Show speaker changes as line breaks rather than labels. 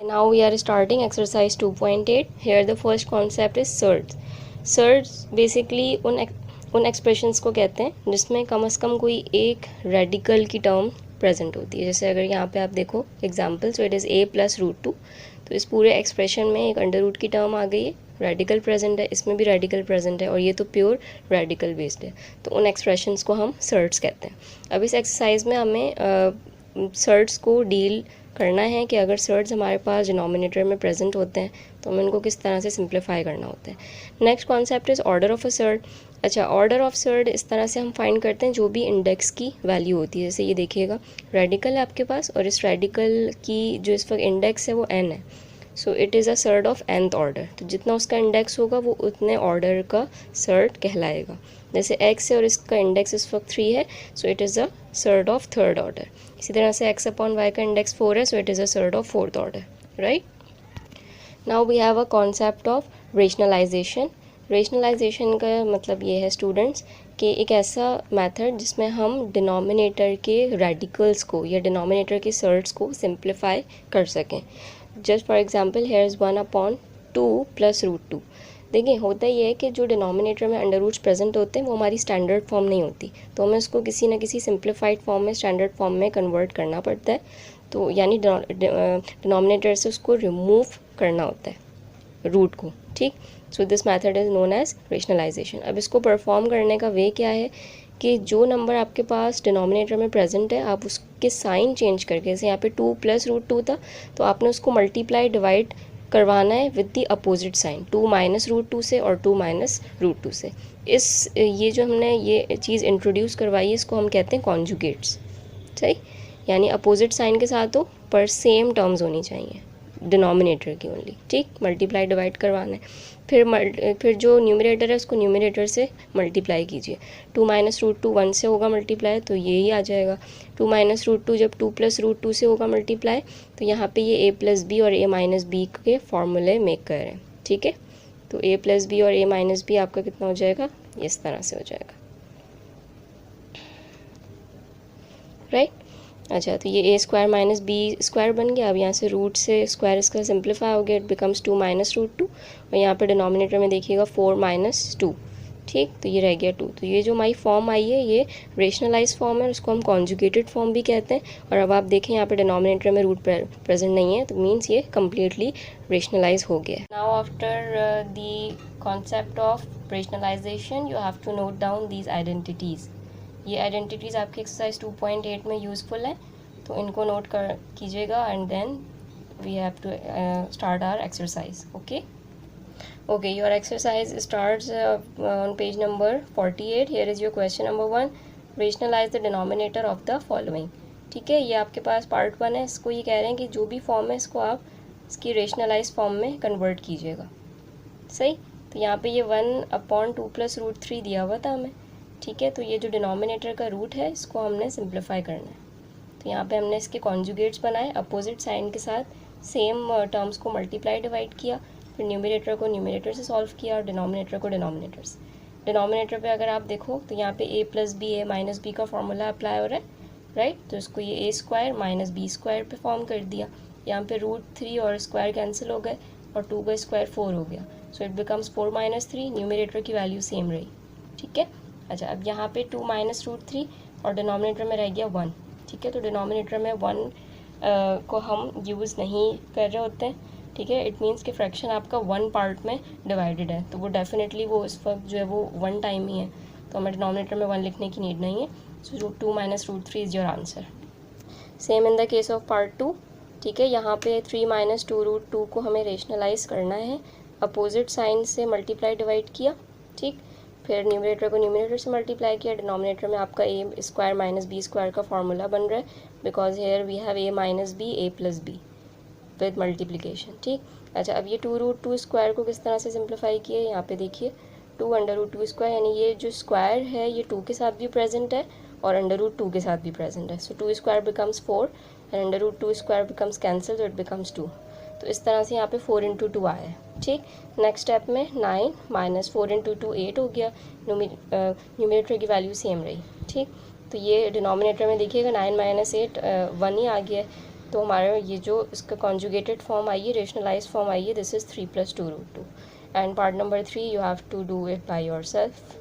Now we are starting exercise 2.8. Here the first concept is surds. Surds basically उन expressions को कहते हैं जिसमें कम से कम कोई एक रेडिकल की टर्म प्रेजेंट होती है। जैसे अगर यहाँ पे आप देखो example, so it is a plus root two, तो इस पूरे एक्सप्रेशन में एक अंडर रूट की टर्म आ गई है, रेडिकल प्रेजेंट है, इसमें भी रेडिकल प्रेजेंट है और ये तो प्योर रेडिकल बेस्ड है, तो उन एक्सप्रेशंस को हम सर्ड्स कहते हैं। अब इस एक्सरसाइज में हमें सर्ड्स को डील करना है कि अगर सर्ड्स हमारे पास डिनोमिनेटर में प्रेजेंट होते हैं तो हमें उनको किस तरह से सिंप्लीफाई करना होता है। Next concept is order of a surd. अच्छा, ऑर्डर ऑफ सर्ड इस तरह से हम फाइंड करते हैं जो भी इंडेक्स की वैल्यू होती है। जैसे ये देखिएगा, रेडिकल है आपके पास और इस रेडिकल की जो इस वक्त इंडेक्स है वो n है, so it is a surd of nth order. तो जितना उसका इंडेक्स होगा वो उतने ऑर्डर का सर्ड कहलाएगा। जैसे x है और इसका इंडेक्स इस वक्त 3 है, so it is a surd of third order. इसी तरह से x अपॉन y का इंडेक्स 4 है, so it is a surd of fourth order, right. Now we have a concept of rationalisation. Rationalisation का मतलब ये है स्टूडेंट्स कि एक ऐसा मेथड जिसमें हम डिनोमिनेटर के रेडिकल्स को या डिनोमिनेटर के सर्ड्स को सिंप्लीफाई कर सकें। Just for example, here is 1/2 plus root two. देखिए, होता ये है कि जो डिनोमिनेटर में अंडर रूट्स प्रेजेंट होते हैं वो हमारी स्टैंडर्ड फॉर्म नहीं होती, तो हमें उसको किसी न किसी सिंप्लीफाइड फॉर्म में, स्टैंडर्ड फॉर्म में कन्वर्ट करना पड़ता है। तो यानी डिनोमिनेटर से उसको रिमूव करना होता है रूट को, ठीक। So this method is known as rationalisation. अब इसको परफॉर्म करने का वे क्या है कि जो नंबर आपके पास डिनोमिनेटर में प्रेजेंट है आप उसके साइन चेंज करके, जैसे यहाँ पे 2 प्लस रूट टू था तो आपने उसको मल्टीप्लाई डिवाइड करवाना है with the opposite sign, 2 minus root two से और 2 माइनस रूट टू से। ये जो हमने ये चीज़ इंट्रोड्यूस करवाई है इसको हम कहते हैं कॉन्जुगेट्स, सही। यानी अपोजिट साइन के साथ हो पर सेम टर्म्स होनी चाहिए डिनोमिनेटर की ओनली, ठीक। मल्टीप्लाई डिवाइड करवाना है, फिर जो न्यूमरेटर है उसको न्यूमरेटर से मल्टीप्लाई कीजिए। 2 माइनस रूट टू 1 से होगा मल्टीप्लाई तो ये ही आ जाएगा। 2 माइनस रूट टू जब 2 प्लस रूट टू से होगा मल्टीप्लाई तो यहाँ पे ये a प्लस बी और a माइनस बी के फॉर्मूले मेक कर रहे हैं, ठीक है। तो a प्लस बी और a माइनस बी आपका कितना हो जाएगा, इस तरह से हो जाएगा, राइट। अच्छा, तो ये a square minus B square बन गया। अब यहाँ से रूट से स्क्वायर इसका सिंप्लीफाई हो गया, it becomes 2 minus root two, और यहाँ पे डिनोमिनेटर में देखिएगा 4 माइनस 2, ठीक। तो ये रह गया 2। तो ये जो हमारी फॉर्म आई है ये रेशनलाइज फॉर्म है, उसको हम कॉन्जुगेटेड फॉर्म भी कहते हैं। और अब आप देखें यहाँ पे डिनोमिनेटर में रूट प्रेजेंट नहीं है, तो मीन्स ये कम्प्लीटली रेशनलाइज हो गया। Now after the concept of rationalisation you have to note down these identities. ये आइडेंटिटीज़ आपके एक्सरसाइज 2.8 में यूज़फुल है, तो इनको नोट कर कीजिएगा and then we have to start our exercise. Okay, your exercise starts on page number 48। Here is your question number 1, rationalise the denominator of the following. ठीक है, ये आपके पास पार्ट 1 है। इसको ये कह रहे हैं कि जो भी फॉर्म है इसको आप इसकी रेशनलाइज फॉर्म में कन्वर्ट कीजिएगा, सही। तो यहाँ पे ये 1/2 प्लस रूट 3 दिया हुआ था हमें, ठीक है। तो ये जो डिनोमिनेटर का रूट है इसको हमने सिंप्लीफाई करना है। तो यहाँ पे हमने इसके कॉन्जुगेट्स बनाए, अपोजिट साइन के साथ सेम टर्म्स को मल्टीप्लाई डिवाइड किया, फिर न्यूमरेटर को न्यूमरेटर से सॉल्व किया और डिनोमिनेटर को डिनोमिनेटर से। डिनोमिनेटर पे अगर आप देखो तो यहाँ पे a plus B a minus B का फॉर्मूला अप्लाई हो रहा है, राइट। तो इसको ये a square minus B square पे फॉर्म कर दिया। यहाँ पे रूट 3 और स्क्वायर कैंसिल हो गए और 2 का स्क्वायर 4 हो गया, so it becomes 4 minus 3। Numerator की वैल्यू सेम रही, ठीक है। अच्छा, अब यहाँ पे 2 माइनस रूट 3 और डिनोमिनेटर में रह गया 1, ठीक है। तो डिनोमिनेटर में 1 को हम यूज़ नहीं कर रहे होते हैं, ठीक है। इट मीन्स कि फ्रैक्शन आपका 1 पार्ट में डिवाइडेड है, तो वो डेफिनेटली वो इस वक्त जो है वो 1 टाइम ही है, तो हमें डिनोमिनेटर में 1 लिखने की नीड नहीं है। So 2 minus root 3 is your answer. Same in the case of part 2, ठीक है। यहाँ पे 3 माइनस 2 रूट 2 को हमें रेशनलाइज करना है, अपोजिट साइन से मल्टीप्लाई डिवाइड किया, ठीक। फिर न्यूमरेटर को न्यूमरेटर से मल्टीप्लाई किया, डिनोमिनेटर में आपका a square minus B square का फॉर्मूला बन रहा है, because here we have a minus B a plus B with multiplication, ठीक। अच्छा, अब ये 2 रूट 2 स्क्वायर को किस तरह से सिंप्लीफाई किया, यहाँ पे देखिए 2 अंडर रूट 2 स्क्वायर, यानी ये जो स्क्वायर है ये 2 के साथ भी प्रेजेंट है और अंडर रूट 2 के साथ भी प्रेजेंट है। So 2 square becomes 4 and under root 2 square becomes cancel, तो इट बिकम्स 2। तो इस तरह से यहाँ पे 4 इंटू 2 आया है, ठीक। नेक्स्ट स्टेप में 9 माइनस 4 इंटू 2 8 हो गया, न्यूमरेटर की वैल्यू सेम रही, ठीक। तो ये डिनोमिनेटर में देखिएगा 9 माइनस 8 1 ही आ गया है, तो हमारा ये जो इसका कॉन्जुगेटेड फॉर्म आई है, रेशनलाइज फॉर्म आई है, this is 3 + 2√2। And part number 3 you have to do it by your self.